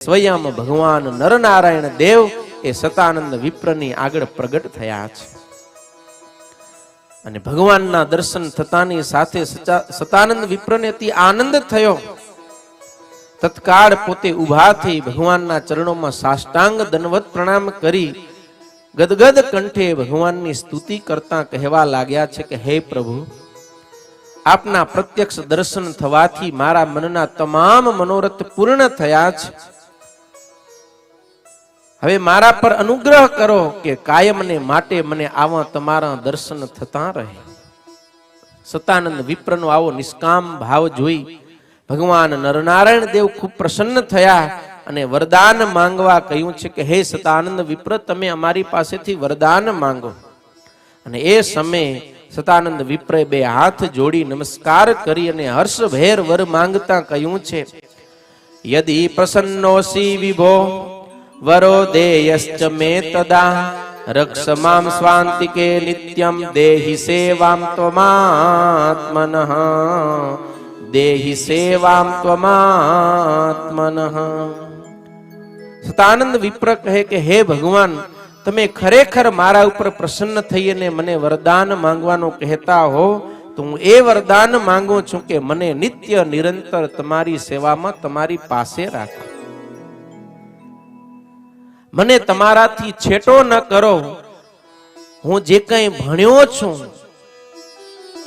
સ્વયં ભગવાન નરનારાયણ દેવ એ સતાનંદ વિપ્રની આગળ પ્રગટ થયા છે અને ભગવાનના દર્શન થતાની સાથે સતાનંદ વિપ્રને અતિ આનંદ થયો. તત્કાળ પોતે ઊભા થઈ ભગવાનના ચરણોમાં સાષ્ટાંગ દંડવત પ્રણામ કરી ગદગદ કંઠે ભગવાનની સ્તુતિ કરતા કહેવા લાગ્યા છે કે હે પ્રભુ, આપના પ્રત્યક્ષ દર્શન થવાથી મારા મનના તમામ મનોરથ પૂર્ણ થયા છે. હવે મારા પર અનુગ્રહ કરો કે કાયમને માટે મને આવા તમારા દર્શન થતા રહે. સતાનંદ વિપ્રનો આવો નિષ્કામ ભાવ જોઈ ભગવાન નરનારાયણ દેવ ખૂબ પ્રસન્ન થયા અને વરદાન માંગવા કહ્યું છે કે હે સતાનંદ વિપ્ર, તમે અમારી પાસેથી વરદાન માંગો. અને એ સમયે સતાનંદ વિપ્રે બે હાથ જોડી નમસ્કાર કરી અને હર્ષભેર વર માંગતા કહ્યું છે, યદિ પ્રસન્નોસી વિભો વરો દેયશ્ચ મે તદા રક્ષ મામ સ્વાંતિકે નિત્યમ દેહિ સેવામ ત્વમાત્મનઃ દેહિ સેવામ ત્વમાત્મનઃ. સતાનંદ વિપ્ર કહે કે હે ભગવાન, તમે ખરેખર મારા ઉપર પ્રસન્ન થઈને મને વરદાન માંગવાનો કહેતા હો તો હું એ વરદાન માંગુ છું કે મને નિત્ય નિરંતર તમારી સેવામાં તમારી પાસે રાખો. મને તમારાથી છેટો ન કરો. હું જે કંઈ ભણ્યો છું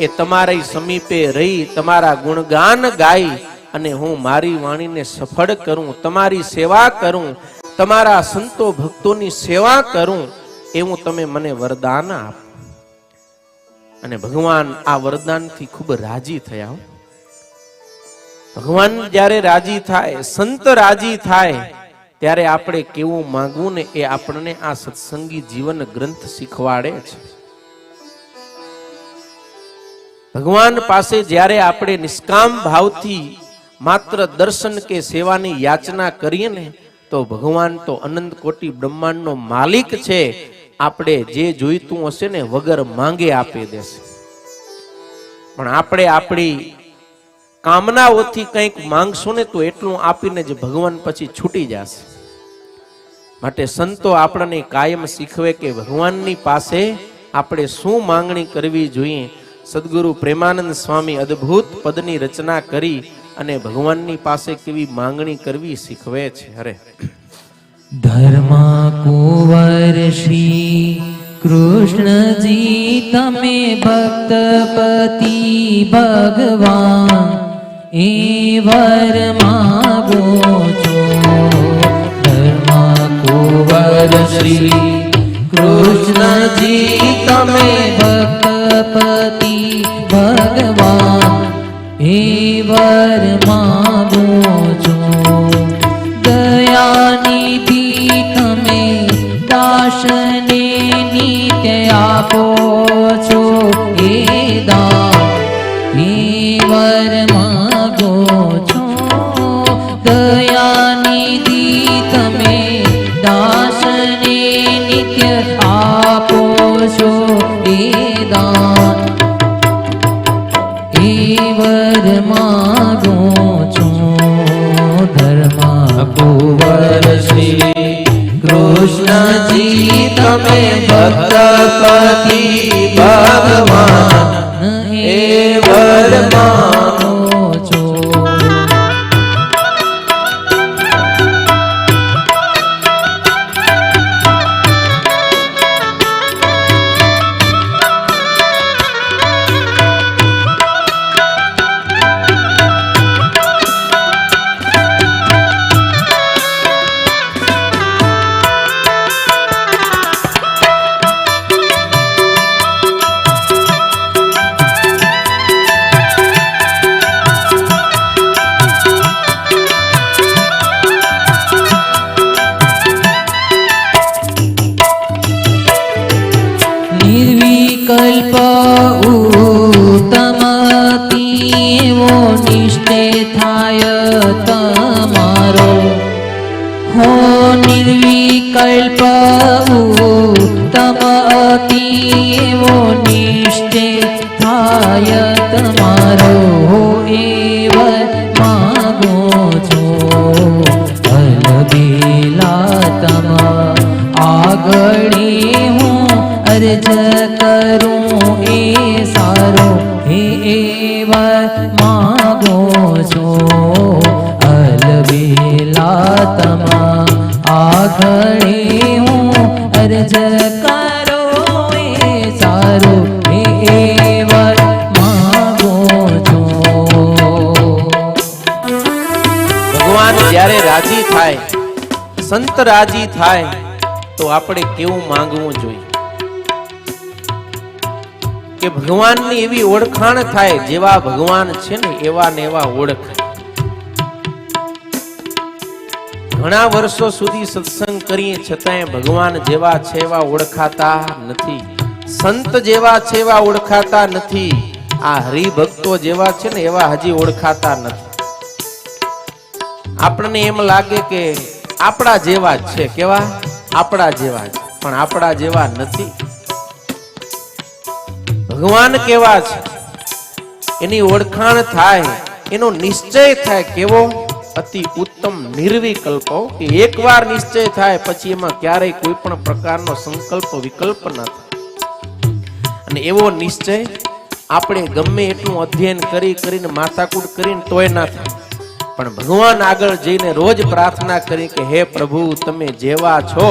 એ તમારી સમીપે રહી તમારા ગુણગાન ગાઈ અને હું મારી વાણીને સફળ કરું, તમારી સેવા કરું, તમારા સંતો ભક્તોની સેવા કરું, એવું તમે મને વરદાન આપો. અને ભગવાન આ વરદાનથી ખૂબ રાજી થયા. ભગવાન જ્યારે રાજી થાય, સંત રાજી થાય, ત્યારે આપણે કેવું માંગવું ને એ આપણને આ સત્સંગી જીવન ગ્રંથ શીખવાડે છે. ભગવાન પાસે જ્યારે આપણે નિષ્કામ ભાવથી માત્ર દર્શન કે સેવાની યાચના કરીએ ને તો ભગવાન તો અનંત કોટી બ્રહ્માંડનો માલિક છે. આપણે જે જોઈતું હશે ને વગર માંગે આપી દેશે. પણ આપણે આપણી કામનાઓથી કંઈક માંગશું ને તો એટલું આપીને જ ભગવાન પછી છૂટી જશે. માટે સંતો આપણને કાયમ શીખવે કે ભગવાનની પાસે આપણે શું માંગણી કરવી જોઈએ. સદગુરુ પ્રેમાનંદ સ્વામી અદ્ભુત પદની રચના કરી અને ભગવાનની પાસે કેવી માંગણી કરવી શીખવે છે. અરે ધર્મા કુંવર શ્રી કૃષ્ણજી તમે ભક્તપતિ ભગવાન એ વર માગો છો. ધર્મા કુંવર શ્રી કૃષ્ણજી તમે ભક્તપતિ ભગવાન એ વર માગો છો. દયાનિધિ તમે દાસને નિત્ય આપો છો એ દાન એ વર માગો છો. દયાનિધિ તમે દાસને નિત્ય આપો છો એ દાન એ વર માગો છો. ધર્મા કુંવર શ્રી કૃષ્ણજી તમે ભક્તપતિ ભગવાન એ વર માગો છો. નિર્વિકલ્પ ઉત્તમતી એવો નિશ્ચય થાય તમારો હો. નિર્વિકલ્પ ઉત્તમતી એવો નિશ્ચય થાય તમારો એ વર માગો છો. અલગ આગળી હું અરજ કરું એ સારો હે એવા માગો છો અલબેલા તમા આગળી હું અરજ કરો એ સારો હે એવા માગો છો. ભગવાન જ્યારે રાજી થાય, સંત રાજી થાય તો આપણે કેવું માંગવું જોઈએ કે ભગવાનની એવી ઓળખાણ થાય, જેવા ભગવાન છે ને એવા ને એવા ઓળખાય. ઘણા વર્ષો સુધી સત્સંગ કરીએ છતાંય ભગવાન જેવા છે એવા ઓળખાતા નથી, સંત જેવા છે એવા ઓળખાતા નથી, આ હરિભક્તો જેવા છે ને એવા હજી ઓળખાતા નથી. આપણને એમ લાગે કે આપણા જેવા જ છે, કેવા આપણા જેવા જ, પણ આપણા જેવા નથી. ભગવાન કેવા છે એની ઓળખાણ થાય, એનો નિશ્ચય થાય, કેવો અતિ ઉત્તમ નિર્વિકલ્પ, કે એકવાર નિશ્ચય થાય પછી એમાં ક્યારેય કોઈ પણ પ્રકારનો સંકલ્પ વિકલ્પ ન થાય. અને એવો નિશ્ચય આપણે ગમે એટલું અધ્યયન કરીને માથાકૂટ કરીને તોય ના થાય, પણ ભગવાન આગળ જઈને રોજ પ્રાર્થના કરી કે હે પ્રભુ, તમે જેવા છો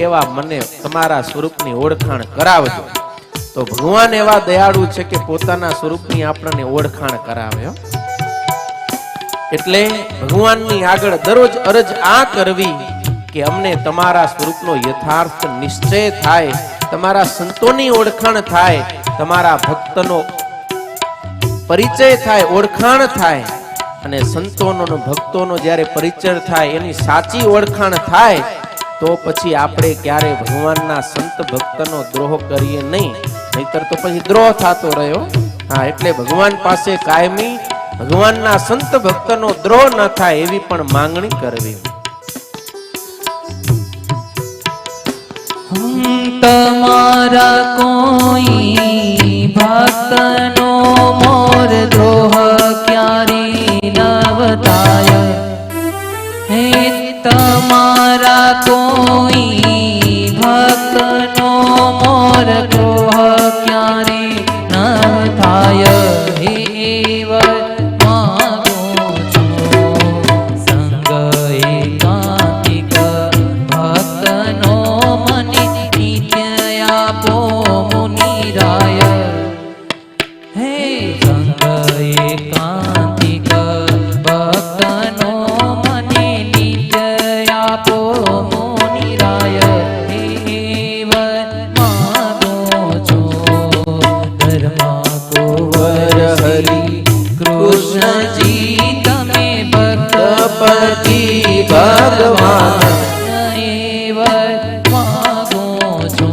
એવા મને તમારા સ્વરૂપની ઓળખાણ કરાવજો. તો ભગવાન એવા દયાળુ છે કે પોતાના સ્વરૂપની આપણને ઓળખાણ કરાવે. એટલે ભગવાનની આગળ દરરોજ અરજ આ કરવી કે અમને તમારા સ્વરૂપનો યથાર્થ નિશ્ચય થાય, તમારા સંતોની ઓળખાણ થાય, તમારા ભક્તનો પરિચય થાય, ઓળખાણ થાય. અને સંતોનો ભક્તોનો જ્યારે પરિચય થાય, એની સાચી ઓળખાણ થાય, તો પછી આપણે ક્યારે ભગવાનના સંત ભક્તનો દ્રોહ કરીએ નહીં, નહીતર તો પછી દ્રોહ થતો રહ્યો. હા, એટલે ભગવાન પાસે કાયમી ભગવાનના સંત ભક્તનો દ્રોહ ન થાય એવી પણ માંગણી કરવી. તમારા કોઈ ભક્તનો મોર દ્રોહ ક્યારે નવ થાય, હે તમારા કોઈ ભક્તનો મોર દ્રોહ ક્યારે નવ થાય, હે માગો છો સંગ એકાંતિક ભક્તનો મને નિત્ય આપો મુનિરાય, હે સંગ એકાંતિક ભક્તનો મને નિત્ય આપો મુનિરાય, હે માગો છો ધર્મ કુંવર હરિ કૃષ્ણજી તમે ભક્તપતિ ભગવાન એવ માગો છો.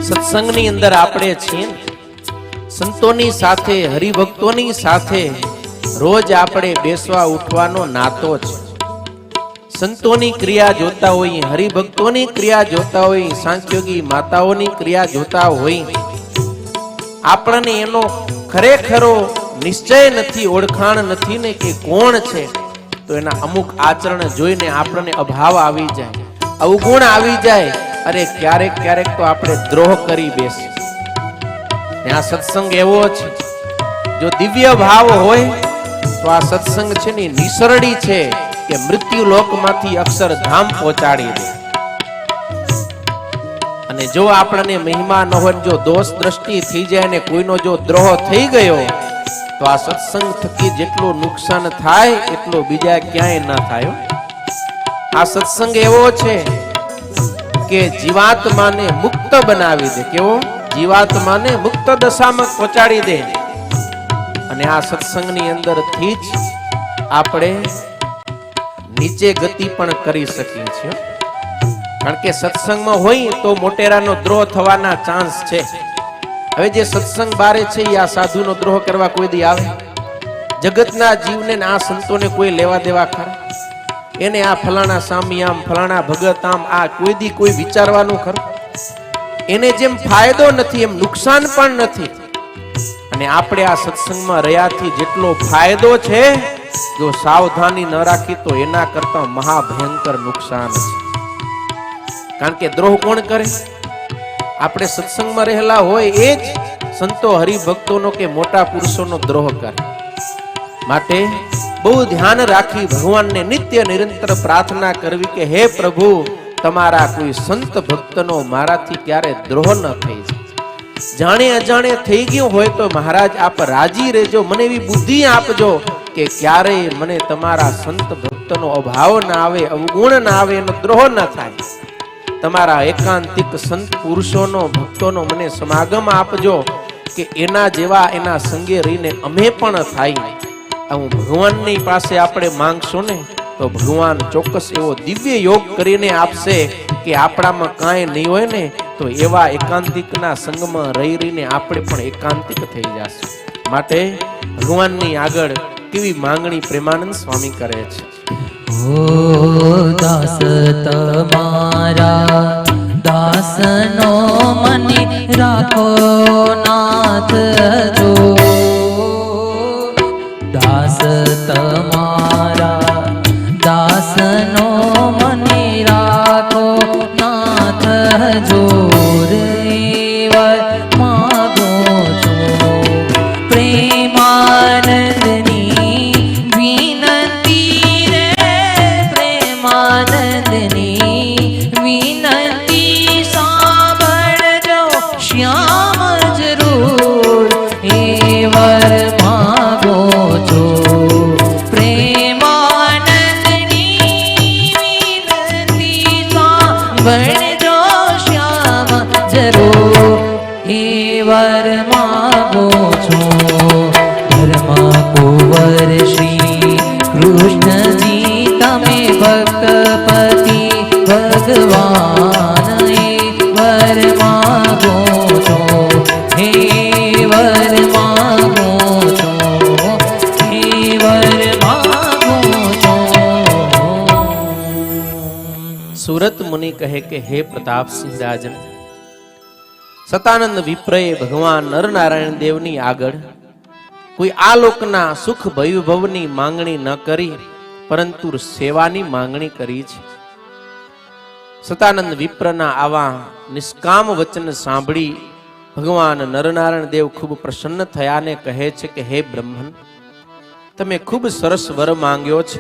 સત્સંગની અંદર આપણે છીએ, સંતોની સાથે હરિભક્તોની સાથે રોજ આપણે બેસવા ઉઠવાનો નાતો છે. સંતોની ક્રિયા જોતા હોય, હરિભક્તોની ક્રિયા જોતા હોય, સાંખ્યોગી માતાઓની ક્રિયા જોતા હોય, આપણને એનો ખરેખરો નિશ્ચય નથી, ઓળખાણ નથી ને કે કોણ છે, તો એના અમુક આચરણ જોઈને આપણને અભાવ આવી જાય, અવગુણ આવી જાય. અરે ક્યારેક ક્યારેક તો આપણે દ્રોહ કરી બેસી. આ સત્સંગ એવો છે, જો દિવ્ય ભાવ હોય તો આ સત્સંગ છે ને નિસરડી છે કે મૃત્યુ લોકમાંથી અક્ષરધામ પહોંચાડી દે. અને જો આપણને મહિમા ન હોય, જો દોષ દ્રષ્ટિ થઈ જાય ને કોઈનો જો દ્રોહ થઈ ગયો, તો આ સત્સંગ થકી જેટલું નુકસાન થાય એટલો બીજા ક્યાંય ના થાય. આ સત્સંગ એવો છે કે જીવાત્માને મુક્ત બનાવી દે. કેવો? જીવાત્માને મુક્ત દશામાં પહોંચાડી દે. અને આ સત્સંગની અંદરથી જ આપણે નીચે ગતિ પણ કરી શકીએ છીએ, કારણ કે સત્સંગમાં હોય તો મોટેરાનો દ્રોહ થવાના ચાન્સ છે. હવે જે સત્સંગ બારે છે એ આ સાધુનો દ્રોહ કરવા કોઈ દી આવે? જગતના જીવને આ સંતોને કોઈ લેવા દેવા ખરા? એને આ ફલાણા સામી આમ, ફલાણા ભગત આમ, આ કોઈ દી કોઈ વિચારવાનું ખરું? એને જેમ ફાયદો નથી એમ નુકસાન પણ નથી. અને આપણે આ સત્સંગમાં રહ્યાથી જેટલો ફાયદો છે, જો સાવધાની ન રાખી તો એના કરતા મહાભયંકર નુકસાન છે. કારણ કે દ્રોહ કોણ કરે? આપણે સત્સંગમાં રહેલા હોય એ જ સંતો હરિભક્તોનો કે મોટા પુરુષોનો દ્રોહ કરે. માટે બહુ ધ્યાન રાખી ભગવાનને નિત્ય નિરંતર પ્રાર્થના કરવી કે હે પ્રભુ, તમારા કોઈ સંત ભક્તનો મારાથી ક્યારે દ્રોહ ન થઈ જાય. જાણે અજાણે થઈ ગયું હોય તો મહારાજ આપ રાજી રહેજો, મને એવી બુદ્ધિ આપજો કે ક્યારેય મને તમારા સંત ભક્તનો અભાવ ના આવે, અવગુણ ના આવે, એનો દ્રોહ ન થાય. તમારા એકાંતિક સંત પુરુષોનો ભક્તોનો મને સમાગમ આપજો કે એના જેવા એના સંગે રહીને અમે પણ થાય. હું ભગવાનની પાસે આપણે માંગશું ને તો ભગવાન ચોક્કસ એવો દિવ્ય યોગ કરીને આપશે કે આપણામાં કાંઈ નહીં હોય ને તો એવા એકાંતિકના સંગમાં રહી રહીને આપણે પણ એકાંતિક થઈ જશું. માટે ભગવાનની આગળ કેવી માંગણી પ્રેમાનંદ સ્વામી કરે છે. ઓ દાસ તમારા દાસનો મને રાખો નાથ જો, દાસ તમારા દાસનો મને રાખો નાથ જો, માગો છો પ્રેમાનંદની વિનંતી રે, પ્રેમાનંદની વિનંતી સાંભળજો શ્યામ જરૂર, હે વર માગો છો પ્રેમાનંદની વિનંતી સાંભળજો શ્યામ જરૂર, હે વર માગો છો ધર્મ કુંવર શ્રી કૃષ્ણજી તમે ભક્તપતિ ભગવાન, હે વર માગો છો, હે વર માગો છો, હે વર માગો છો. સુરત મુનિ કહે કે હે પ્રતાપસિંહ રાજન, સતાનંદ વિપ્રએ ભગવાન નરનારાયણ દેવની આગળ કોઈ આલોકના સુખ વૈભવની માંગણી ન કરી, પરંતુ સેવાની માંગણી કરી છે. સતાનંદ વિપ્રના આવા નિષ્કામ વચન સાંભળી ભગવાન નરનારાયણ દેવ ખૂબ પ્રસન્ન થયા ને કહે છે કે હે બ્રહ્મન, તમે ખૂબ સરસ વર માંગ્યો છે,